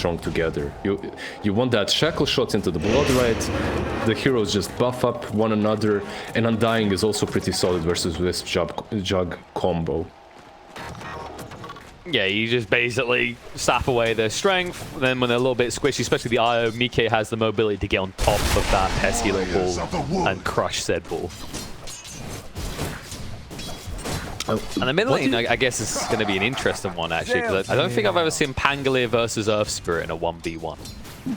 strong together. You want that shackle shot into the blood right, the heroes just buff up one another, and Undying is also pretty solid versus Wisp Jug combo. Yeah, you just basically sap away their strength, then when they're a little bit squishy, especially the IO, Mike has the mobility to get on top of that pesky little ball and crush said ball. And the mid lane, I guess, is going to be an interesting one, actually, because I don't think I've ever seen Pangolier versus Earth Spirit in a 1v1.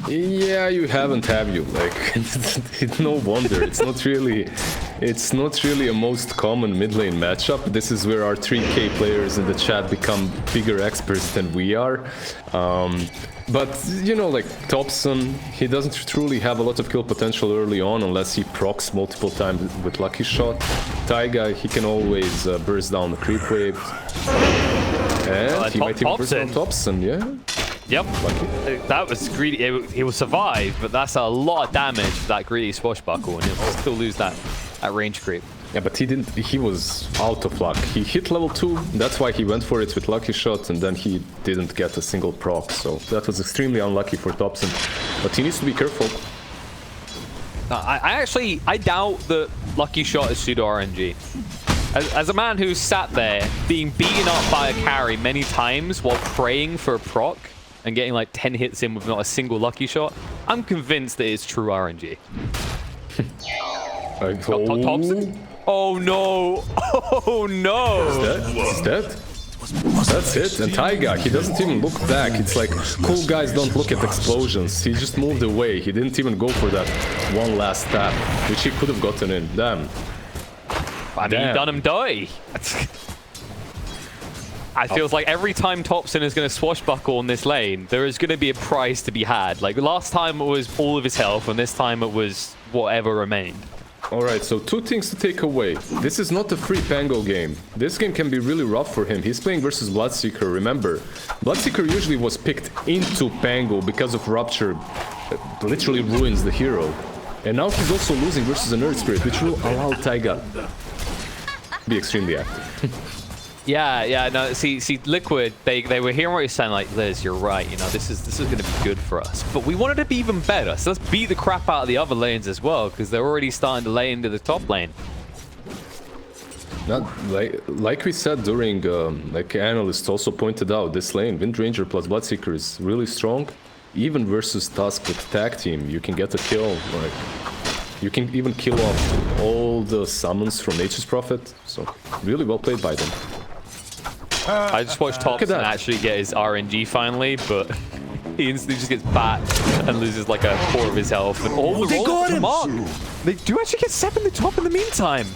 Yeah, you haven't, have you? Like, it's no wonder. It's not really a most common mid lane matchup. This is where our 3K players in the chat become bigger experts than we are. But, you know, like, Thompson, he doesn't truly have a lot of kill potential early on unless he procs multiple times with Lucky Shot. Taiga, he can always burst down the creep wave. And he might even burst down Thompson, yeah? Yep, that was greedy. He will survive, but that's a lot of damage for that greedy swashbuckle, and he'll still lose that range creep. Yeah, but he was out of luck. He hit level 2, that's why he went for it with Lucky Shot, and then he didn't get a single proc, so that was extremely unlucky for Thompson. But he needs to be careful. I doubt that Lucky Shot is pseudo RNG. As a man who's sat there being beaten up by a carry many times while praying for a proc, and getting like 10 hits in with not a single Lucky Shot, I'm convinced that it's true RNG. Thompson? Oh no! Oh no! He's dead? That's it. And Taiga, he doesn't even look back. It's like, cool guys don't look at explosions. He just moved away. He didn't even go for that one last tap, which he could have gotten in. Damn. I mean, he done him die. I feels like every time Thompson is going to swashbuckle on this lane, there is going to be a prize to be had. Like, last time it was all of his health, and this time it was whatever remained. Alright, so 2 things to take away. This is not a free Pango game. This game can be really rough for him. He's playing versus Bloodseeker, remember. Bloodseeker usually was picked into Pango because of Rupture. It literally ruins the hero. And now he's also losing versus an Earth Spirit, which will allow Taiga to be extremely active. Yeah, no, see, Liquid, they were hearing what you're saying, like, Liz, you're right, you know, this is going to be good for us. But we wanted to be even better, so let's beat the crap out of the other lanes as well, because they're already starting to lay into the top lane. Not, like we said during, like analysts also pointed out, this lane, Windranger plus Bloodseeker is really strong. Even versus Tusk with tag team, you can get a kill, like, you can even kill off all the summons from Nature's Prophet, so really well played by them. I just watched Thompson actually get his RNG finally, but he instantly just gets backed and loses like a quarter of his health. And all the rolls to mark. They do actually get Seb in the top in the meantime.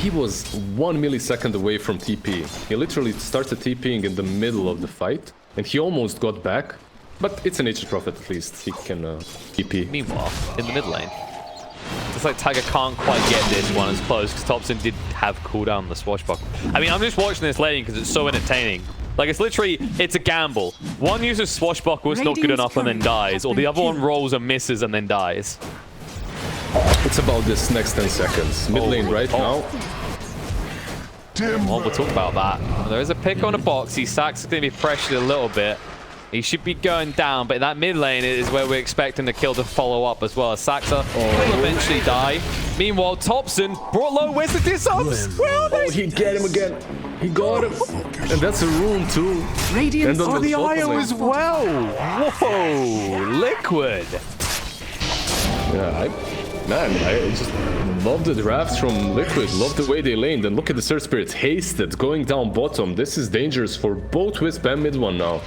He was 1 millisecond away from TP. He literally started TPing in the middle of the fight, and he almost got back. But it's a Nature's Prophet at least. He can TP. Meanwhile, in the mid lane, it's like Tiger can't quite get this one as close because Thompson did have cooldown on the swashbuckle. I mean, I'm just watching this lane because it's so entertaining. Like, it's literally, it's a gamble. One uses swashbuckle, it's not good enough and then dies, or the other one rolls and misses and then dies. It's about this next 10 seconds. Mid lane right now. Well, we'll talk about that. There is a pick on the box. Sax is going to be pressured a little bit. He should be going down, but that mid lane is where we're expecting the kill to follow up as well. Saxa will eventually die. Meanwhile, Thompson brought low. Where's the diss-ups? Where are they? Oh, he get him again. He got him. And that's a rune too. Radiant on the IO as well. Whoa, Liquid. Yeah, I just love the drafts from Liquid. Love the way they laned. And look at the Surge Spirits. Hasted, going down bottom. This is dangerous for both Wisp and mid one now.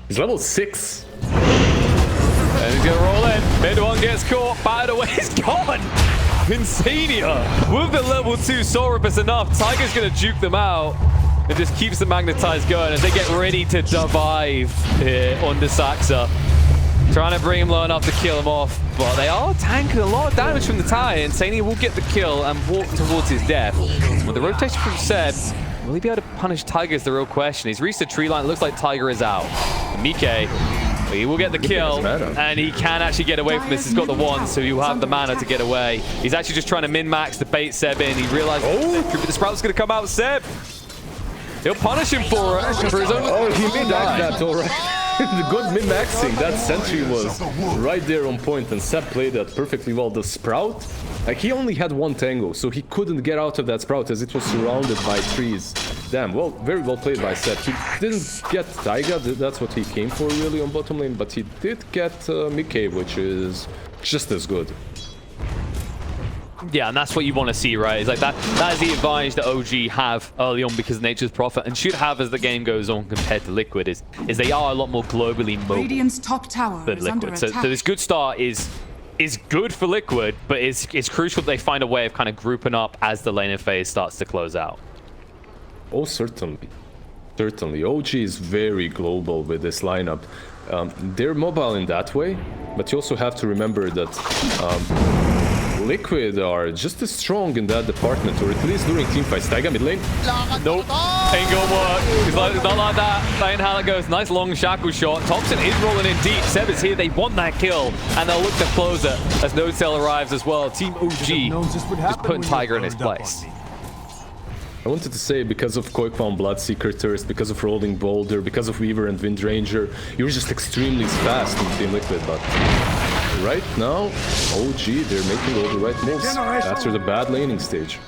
He's level 6. And he's gonna roll in. Mid one gets caught. By the way, he's gone. Insania with the level 2 Soul Rip is enough. Tiger's gonna juke them out. It just keeps the Magnetize going as they get ready to survive here under Saxa. Trying to bring him low enough to kill him off, but they are tanking a lot of damage from the Tie. Insania will get the kill and walk towards his death. With the rotation from Seb, will he be able to punish Tiger is the real question. He's reached the tree line. It looks like Tiger is out. Mike, he will get the kill, and he can actually get away from this. He's got the wand, so he'll have the mana to get away. He's actually just trying to min-max to bait Seb in. He realized the Sprout's going to come out. Seb, he'll punish him for his own. Oh, he min-maxed that, all right. the good min-maxing. That sentry was right there on point, and Seb played that perfectly well. The Sprout, like, he only had one tango, so he couldn't get out of that Sprout as it was surrounded by trees. Damn, well, very well played by Seb. He didn't get Taiga, that's what he came for really on bottom lane, but he did get Mickey, which is just as good. Yeah, and that's what you want to see, right? It's like that is the advantage that OG have early on because Nature's Prophet, and should have as the game goes on compared to Liquid, is they are a lot more globally mobile Radiant's top tower than is under Liquid. So attack. this good start is good for Liquid, but it's crucial that they find a way of kind of grouping up as the laning phase starts to close out. Oh, certainly. Certainly. OG is very global with this lineup. They're mobile in that way, but you also have to remember that Liquid are just as strong in that department, or at least during teamfights. Taiga mid lane? Nope, ain't gonna work. It's not like that. That ain't how it goes. Nice long shackle shot. Thompson is rolling in deep. Seb is here. They want that kill, and they'll look to close it as No Tail arrives as well. Team OG just putting Tiger in his place. I wanted to say, because of Koikwan Bloodseeker Thirst, because of Rolling Boulder, because of Weaver and Windranger, you're just extremely fast in Team Liquid, but right now, OG, they're making all the right moves after the bad laning stage.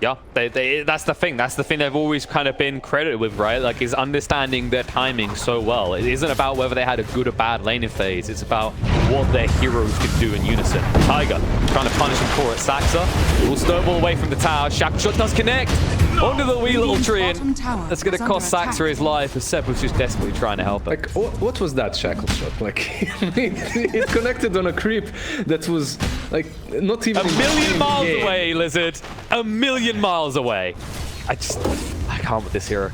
Yeah, that's the thing. That's the thing they've always kind of been credited with, right? Like, is understanding their timing so well. It isn't about whether they had a good or bad laning phase. It's about what their heroes can do in unison. Tiger trying to punish him for it. Saxa will snowball away from the tower. Shackle shot does connect onto the wee little tree, and that's going to cost Saxa his life, as Seb was just desperately trying to help him. Like, what was that shackle shot? Like, it connected on a creep that was, like, not even a million miles away, Lizard. A million miles away. I can't with this hero.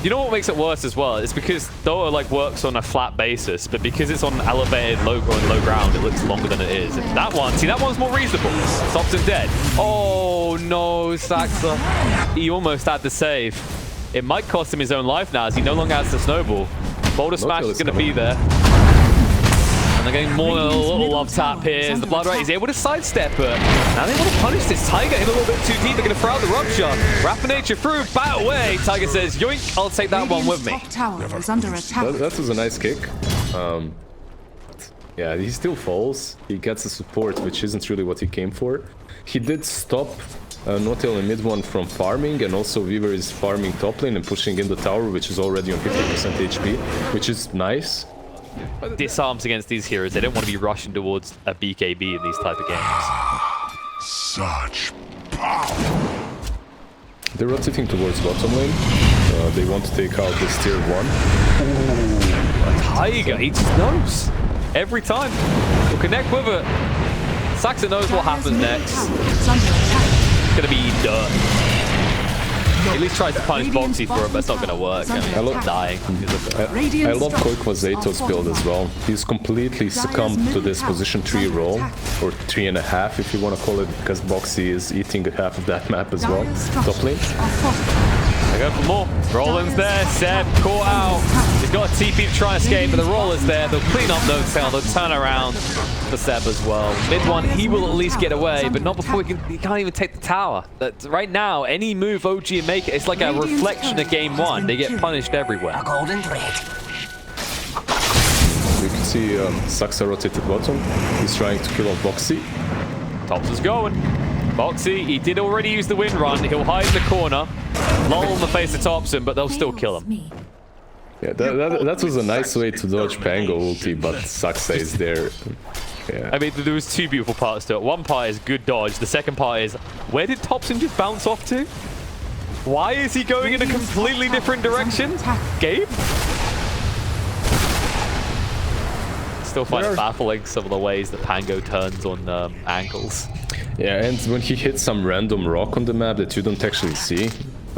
You know what makes it worse as well? It's because Dota like works on a flat basis, but because it's on elevated low ground, it looks longer than it is. And that one's more reasonable. Thompson dead. Oh no, Saxa. He almost had to save. It might cost him his own life now as he no longer has the snowball. Boulder Smash is going to be there. And they're getting more than a little love tap here as the Blood Rat is able to sidestep it. Now they want to punish this Tiger in a little bit too deep. They're going to throw out the Rupture. Rapid Nature through, bat away. Tiger says, yoink, I'll take that one with me. That was a nice kick. Yeah, he still falls. He gets the support, which isn't really what he came for. He did stop Notail in mid one from farming, and also Weaver is farming top lane and pushing in the tower, which is already on 50% HP, which is nice. Disarms against these heroes. They don't want to be rushing towards a BKB in these type of games. Such power. They're rotating towards bottom lane. They want to take out this tier 1. Ooh, Tiger, he just knows. Every time. We'll connect with it. Saxa knows what happens next. It's gonna be dirt. He at least tries to punish Boxy for it, but it's not going to work. I mean, dying. I love Koikwazeto's build as well. He's completely succumbed to this position 3 role, or 3.5 if you want to call it, because Boxy is eating half of that map as well. Top lane. They go for more. Roland's there. Seb caught out. He's got a TP to try and escape, but the Roller's there. They'll clean up No Tail. They'll turn around for Seb as well. Mid one, he will at least get away, but not before he can't even take the tower. Right now, any move OG make it, it's like a reflection of game 1. They get punished everywhere. You can see Saxa rotated bottom. He's trying to kill off Boxy. Thompson's going. Boxy, he did already use the wind run. He'll hide in the corner. Lull in the face of Thompson, but they'll still kill him. Yeah, that was a nice way to dodge Pango ulti, but Saxa is there. Yeah. I mean, there was 2 beautiful parts to it. One part is good dodge. The second part is, where did Thompson just bounce off to? Why is he going in a completely different direction? Gabe? Still find it baffling some of the ways that Pango turns on ankles. Yeah, and when he hits some random rock on the map that you don't actually see,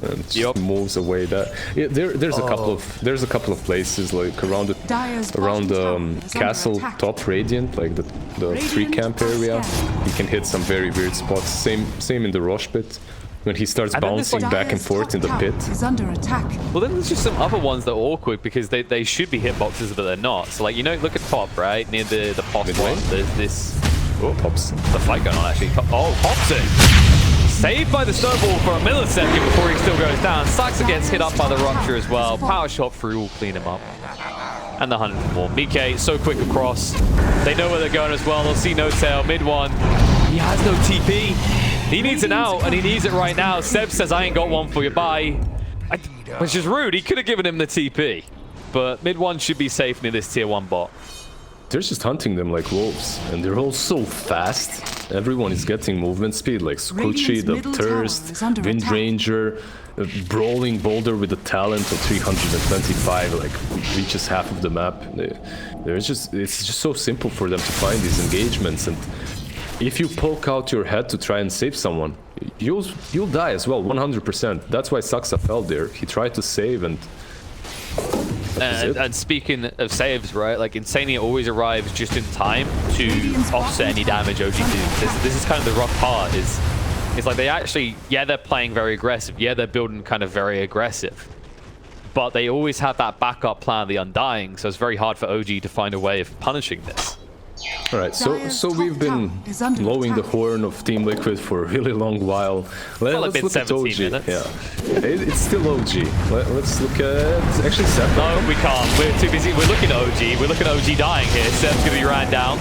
and just moves away that. Yeah, there's a couple of places like around the castle top radiant, like the 3 camp area. You can hit some very weird spots. Same in the Rosh pit. When he starts bouncing back and forth in the pit. Well, then there's just some other ones that are awkward because they should be hitboxes, but they're not. So, like, you know, look at top, right? Near the POS one, there's this... Oh, Pops. The fight going on, actually. Oh, Pops it! Saved by the snowball for a millisecond before he still goes down. Saxa gets hit up by the rupture as well. Power shot through will clean him up. And the 100 for more. Mike, so quick across. They know where they're going as well. They'll see no tail. Mid one. He has no TP. He needs an out, and he needs it right now. Seb says, I ain't got one for you. Bye. Which is rude. He could have given him the TP. But mid one should be safe near this tier 1 bot. They're just hunting them like wolves, and they're all so fast. Everyone is getting movement speed, like Squishy, the Thirst, Windranger, Brawling Boulder with the talent of 325, like reaches half of the map. It's just so simple for them to find these engagements, and if you poke out your head to try and save someone, you'll die as well, 100%. That's why Saxa fell there. He tried to save, and speaking of saves, right, like Insania always arrives just in time to offset any damage OG do. This is kind of the rough part, is it's like they actually, yeah, they're playing very aggressive, yeah, they're building kind of very aggressive, but they always have that backup plan, the Undying, so it's very hard for OG to find a way of punishing this. Alright, so we've been blowing the horn of Team Liquid for a really long while. Let's look at OG. Minutes. Yeah, it's still OG. Let's look at actually Seb. No, we can't. We're too busy. We're looking at OG. We're looking at OG dying here. Seb's gonna be ran down.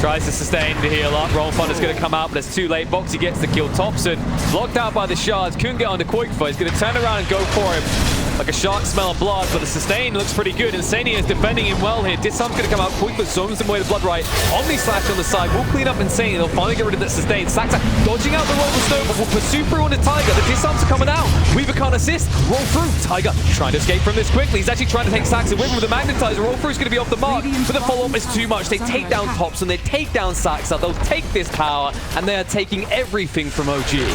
Tries to sustain the heal up. Roll Thunder's gonna come out, but it's too late. Boxy gets the kill. Thompson blocked out by the shards. Couldn't get onto Quickfire. He's gonna turn around and go for him. Like a shark smell of blood, but the sustain looks pretty good. Insania is defending him well here. Disarm's gonna come out quickly, zones him away to Blood right. Omni Slash on the side will clean up Insania. They'll finally get rid of that sustain. Saxa dodging out the roll of snow, but will pursue through onto Tiger. The disarms are coming out. Weaver can't assist. Roll through. Tiger trying to escape from this quickly. He's actually trying to take Saxa with him with the magnetizer. Roll through is gonna be off the mark, but the follow-up is too much. They take down Thompson, they take down Saxa. They'll take this tower, and they are taking everything from OG.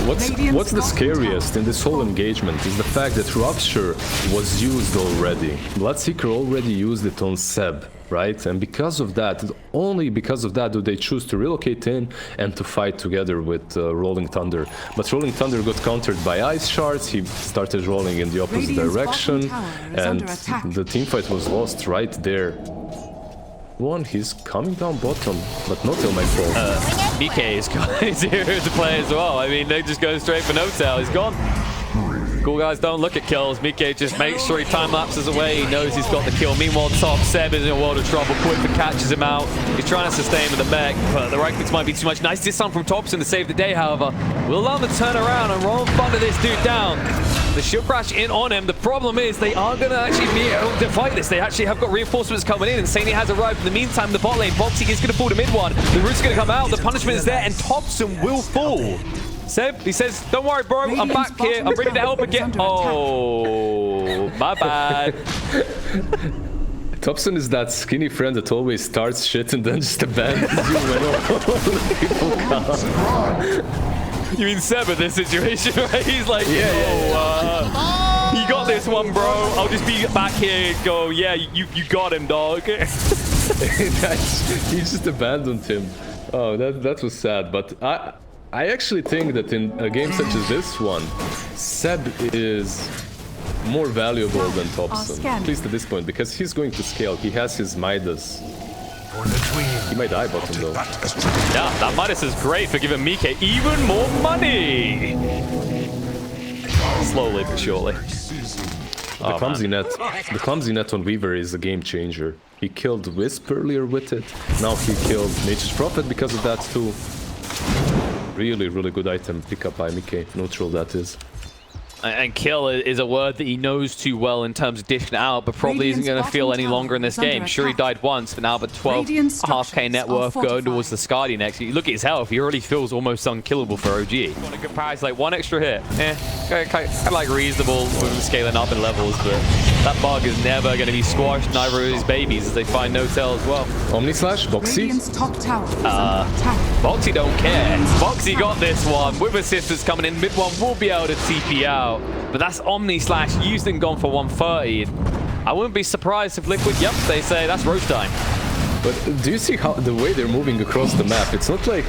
What's the scariest in this whole engagement is the fact that Rupture was used already. Bloodseeker already used it on Seb, right? And because of that, only because of that do they choose to relocate in and to fight together with Rolling Thunder. But Rolling Thunder got countered by Ice Shards, he started rolling in the opposite direction, and the teamfight was lost right there. He's coming down bottom, but no tail might fall. Mike is here to play as well. I mean, they just go straight for no tail. He's gone. Cool guys don't look at kills. Mike just makes sure he time lapses away. He knows he's got the kill. Meanwhile, top Seb is in a world of trouble. Quickfire catches him out. He's trying to sustain with the mech, but the right clicks might be too much. Nice disarm from Thompson to save the day, however. Will allow him to turn around and roll thunder this dude down. The shield crash in on him. The problem is they are going to actually be able to fight this. They actually have got reinforcements coming in, and Insania has arrived. In the meantime, the bot lane, Boxy is going to pull the mid one. The root's going to come out. The punishment is there, and Thompson will fall. Seb, he says, don't worry, bro. I'm back here. I'm ready to help again. Oh, my bad. Thompson is that skinny friend that always starts shit and then just abandons you when all people come. You mean Seb in this situation, right? He's like, you got this one, bro. I'll just be back here and go, yeah, you got him, dog. He just abandoned him. Oh, that was sad. But I actually think that in a game such as this one, Seb is more valuable than Thompson, at least at this point, because he's going to scale. He has his Midas. He might die bottom though. Yeah, that Midas is great for giving Mike even more money. Slowly but surely. The clumsy net on Weaver is a game changer. He killed Wisp earlier with it. Now he killed Nature's Prophet because of that too. Really, really good item pick up by Mike. Neutral, that is. And kill is a word that he knows too well in terms of dishing it out, but probably isn't going to feel any longer in this game. Sure, he died once, but now but 12.5k net worth going towards the Skadi next. You look at his health, he already feels almost unkillable for OG. On a comparison, like one extra hit, kind of like reasonable with scaling up in levels, but that bug is never going to be squashed, neither of his babies, as they find no tail as well. Omni Slash, Boxy? Boxy don't care. Boxy got this one. With assistance coming in, mid one will be able to TP out. But that's Omni Slash used and gone for 130. I wouldn't be surprised if Liquid, yep, they say that's roast time. But do you see how the way they're moving across the map? It's not like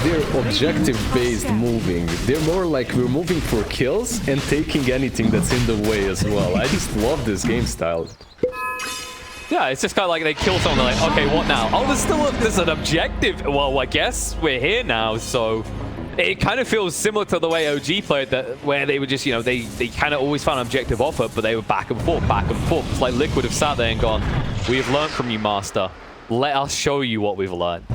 they're objective-based moving. They're more like we're moving for kills and taking anything that's in the way as well. I just love this game style. Yeah, it's just kind of like they kill someone, they're like, okay, what now? Oh, there's an objective. Well, I guess we're here now, so it kind of feels similar to the way OG played, that where they were just, you know, they kind of always found an objective off it, but they were back and forth, back and forth. It's like Liquid have sat there and gone, we've learned from you, Master. Let us show you what we've learned.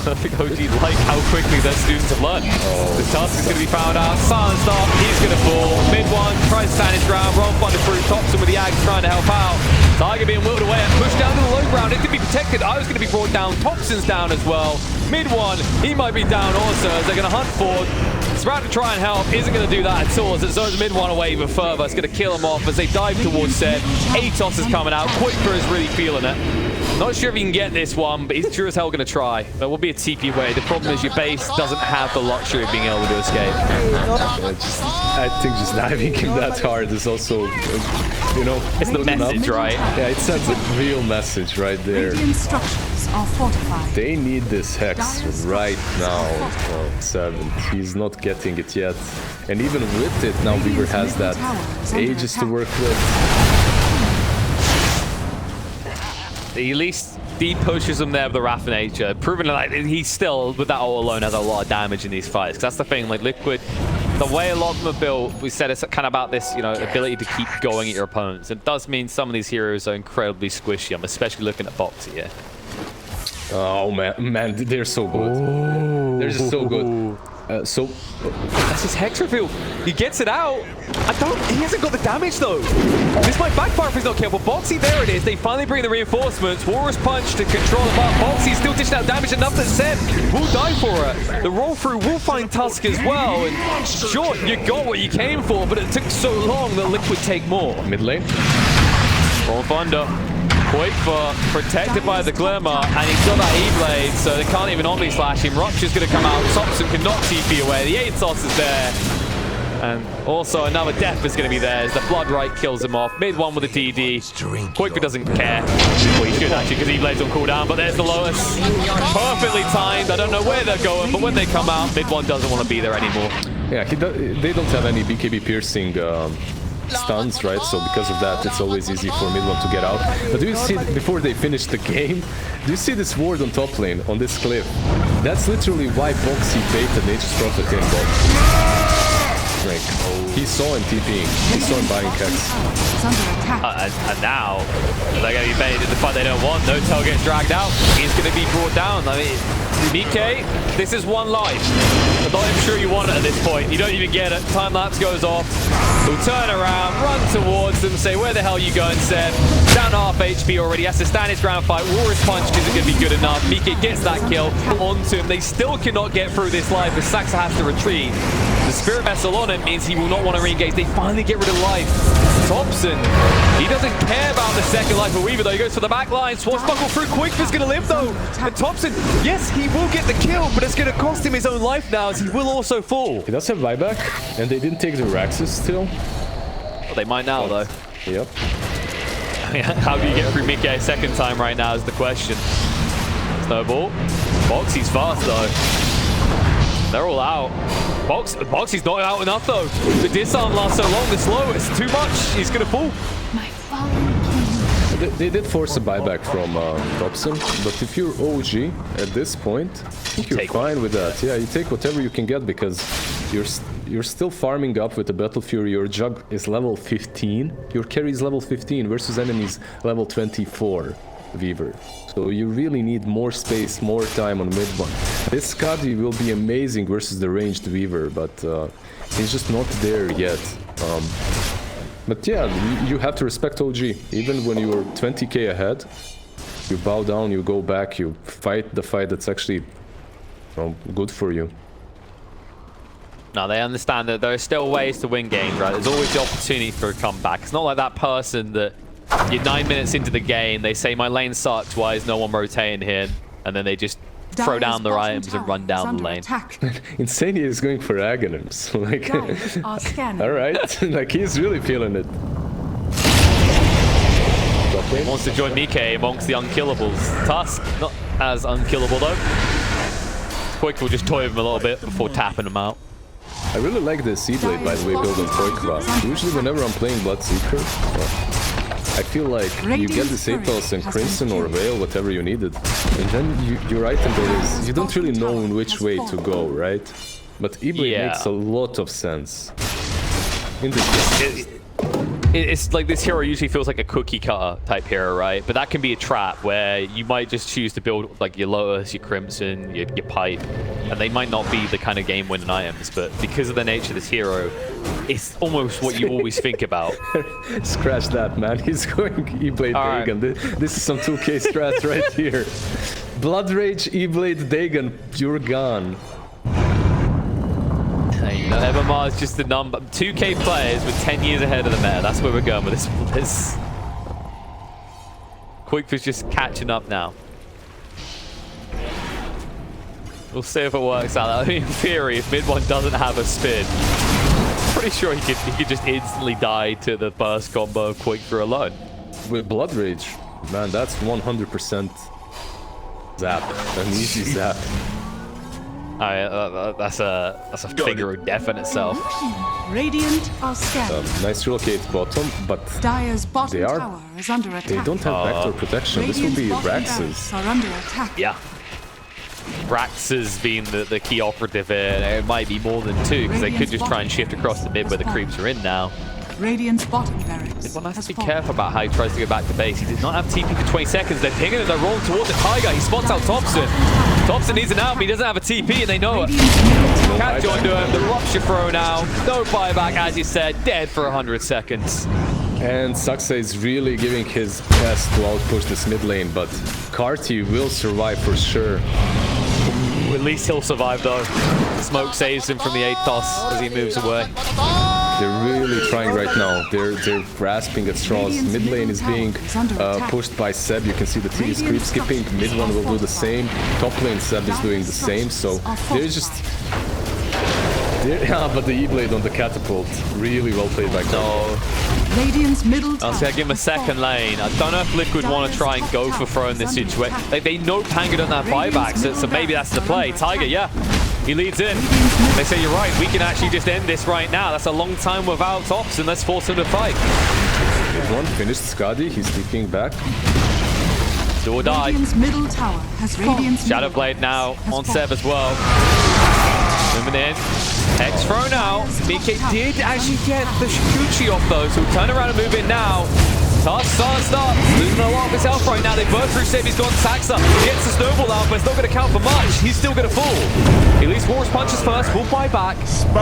I think OG like how quickly their students have learned. The task is going to be found out. Silence stop. He's going to fall. Mid one tries to stand his ground. Roll find the fruit. Thompson with the Ag trying to help out. Tiger being whirled away and pushed down to the low ground. It could be protected. I was going to be brought down. Thompson's down as well. Mid one, he might be down also as they're going to hunt forward. Sprout to try and help. Isn't going to do that at all as it zones mid one away even further. It's going to kill him off as they dive towards Zed. Atos is coming out. Quickfer is really feeling it. Not sure if he can get this one, but he's sure as hell going to try. There will be a TP way. The problem is your base doesn't have the luxury of being able to escape. I think just diving him that hard is also, you know, it's the message, right? Yeah, it sends a real message right there. Structures are fortified. They need this Hex right now. 7. He's not getting it yet. And even with it, now Weaver has that ages to work with. At least he pushes him there with the Wrath of Nature, proving that like, he's still, with that ult alone, has a lot of damage in these fights. Because that's the thing, like Liquid, the way a lot of them are built, we said it's kind of about this, you know, ability to keep going at your opponents. It does mean some of these heroes are incredibly squishy. I'm especially looking at Boxy here. Oh man, they're so good. They're just so good. That's his Hex reveal. He gets it out. He hasn't got the damage though. This might backfire if he's not careful. Boxy, there it is. They finally bring the reinforcements. Walrus Punch to control the bar. Boxy still dishing out damage enough that Zed will die for it. The roll through will find Tusk as well. And sure, you got what you came for, but it took so long that Liquid take more. Mid lane. Roll Thunder. Quickfer protected by the Glimmer, and he's got that E-Blade, so they can't even Omni Slash him. Rupture's going to come out. Thompson cannot TP away. The Atos is there. And also another death is going to be there as the Blood Right kills him off. Mid one with a DD. Quickfer doesn't care. Well, he should actually because E-Blade's on cooldown, but there's the Lotus. Perfectly timed. I don't know where they're going, but when they come out, mid one doesn't want to be there anymore. Yeah, they don't have any BKB piercing stuns, right? So because of that, it's always easy for mid one to get out. But do you see, before they finish the game, do you see this ward on top lane, on this cliff? That's literally why Boxy baited Nature's Prophet in bot. Like, he saw him TPing, he saw him buying Hex. And now, they're going to be baited in the fight they don't want. No Tail gets dragged out. He's going to be brought down. I mean, Mike, this is one life. I'm not even sure you want it at this point. You don't even get it. Time lapse goes off. He'll turn around, run towards them, say, where the hell are you going, Zed? Down to half HP already. Has to stand his ground fight. Walrus Punch isn't going to be good enough. Mike gets that kill onto him. They still cannot get through this life as Saxa has to retreat. The Spirit Vessel on him means he will not want to re-engage. They finally get rid of life. Thompson, he doesn't care about the second life of Weaver though. He goes for the back line. Swashbuckle through. Quickfer's going to live though. And Thompson, yes, he will get the kill, but it's going to cost him his own life now as he will also fall. He does have buyback, and they didn't take the Raxus still. Well, they might now though. Yep. How do you get through Mike a second time right now is the question. Snowball. Boxy's fast though. They're all out. Boxy's not out enough though. The disarm lasts so long, the slow, it's too much. He's gonna fall. They did force a buyback from Thompson, but if you're OG at this point, I think you're fine with that. Yeah, you take whatever you can get because you're still farming up with the Battle Fury. Your Jug is level 15, your carry is level 15 versus enemies level 24. Weaver. So you really need more space, more time on mid one. This Skadi will be amazing versus the ranged Weaver, but he's just not there yet. But yeah, you have to respect OG. Even when you're 20k ahead, you bow down, you go back, you fight the fight that's actually good for you. No, they understand that there are still ways to win games, right? There's always the opportunity for a comeback. It's not like that person that you're 9 minutes into the game, they say, my lane sucks, why is no one rotating here? And then they just throw down their items and run down the lane. Insania is going for Aghanims. Like, alright, like he's really feeling it. He wants to join Mike amongst the unkillables. Tusk, not as unkillable though. Quick will just toy him a little bit before tapping him out. I really like the Sea Blade, by the way, build on Toykva. Usually whenever I'm playing Bloodseeker, I feel like you get this Atos and Crimson or Veil, whatever you needed, and then your item there is, you don't really know in which way to go, right? But E-Blade makes a lot of sense. In this it's like this hero usually feels like a cookie cutter type hero, right? But that can be a trap where you might just choose to build like your Lotus, your Crimson, your Pipe, and they might not be the kind of game-winning items, but because of the nature of this hero, it's almost what you always think about. Scratch that, man. He's going E-Blade Dagon. Right. This is some 2K strat right here. Blood Rage, E-Blade Dagon, you're gone. MMR is just the number. 2K players with 10 years ahead of the meta. That's where we're going with this. Quickf's just catching up now. We'll see if it works out. I mean, in theory, if mid one doesn't have a spin, pretty sure he could just instantly die to the burst combo of Quickf alone. With Blood Rage, man, that's 100% zap. An easy zap. That's a figure of death in itself. Radiant are scanning. Nice relocate bottom, but Dire's bottom tower is under attack. They don't have backdoor protection. This will be Rax's. Are under attack. Yeah. Rax's being the key operative here. It might be more than two, because they could just try and shift across the mid where the creeps are in now. Radiant's bottom barracks. One has to be careful about how he tries to go back to base. He did not have TP for 20 seconds. They're pinging and they're rolling towards the Tiger. He spots out Thompson. Thompson needs an out, but he doesn't have a TP, and they know it. Can't join to him. The Rupture throw now. No buyback, as you said. Dead for 100 seconds. And Saxa is really giving his best to outpush this mid lane, but Carty will survive for sure. At least he'll survive, though. Smoke saves him from the Atos as he moves away. They're really trying right now. They're grasping at straws. Mid lane is being pushed by Seb. You can see the T is creep skipping. Mid one will do the same. Top lane Seb is doing the same. So they're just... Yeah, but the E-Blade on the catapult. Really well played by Carl. Radiant's middle I'll say I give him a second lane. I don't know if Liquid want to try and go for throw in this situation. They know Panga don't have buyback, so maybe that's the play. Tiger, yeah, he leads in. They say, you're right, we can actually just end this right now. That's a long time without tops, and let's force him to fight. Mid one finished Skadi, he's peeking back. Do or die. Middle tower has Shadowblade now on Seb as well. Moving in. Hex throw now. BK did actually get the Shikuchi off though, so turn around and move in now. Start. Losing a lot of his health right now. They burst through Seb. He's gone Saxa. He gets the snowball out, but it's not going to count for much. He's still going to fall. At least War's punches first. We'll buy back.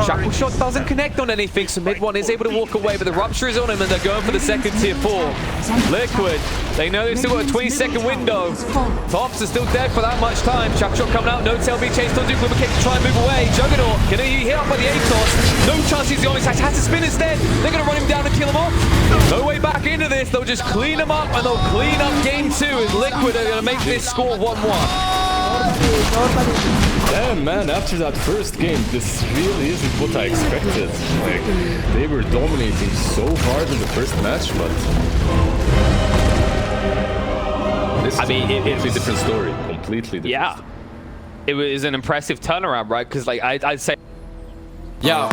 Shackle shot doesn't connect on anything, so mid one is able to walk away, but the Rupture is on him, and they're going for the second tier 4. Liquid. They know they've still got a 20-second window. Tops are still dead for that much time. Shackle shot coming out. No tail being chased. Don't do Quiver to try and move away. Juggernaut. Gonna be hit up by the Atos. No chance he's the only side. Has to spin instead. They're gonna run him down and kill him off. No way back into this. They'll just clean him up, and they'll clean up game 2 as Liquid are gonna make this score 1-1. Damn, man, after that first game, this really isn't what I expected. Like, they were dominating so hard in the first match, but... This is a completely different story. Completely different. Yeah. It was an impressive turnaround, right? Because, like, I'd say... Yo,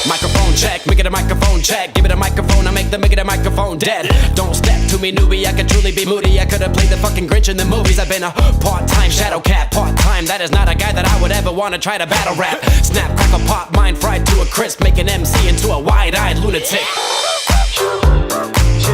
microphone check, make it a microphone check. Give it a microphone, I make the microphone dead. Don't step to me, newbie, I could truly be moody. I could have played the fucking Grinch in the movies. I've been a part-time shadow cat, part-time. That is not a guy that I would ever want to try to battle rap. Snap, crackle, pop, mind fried to a crisp. Make an MC into a wide-eyed lunatic.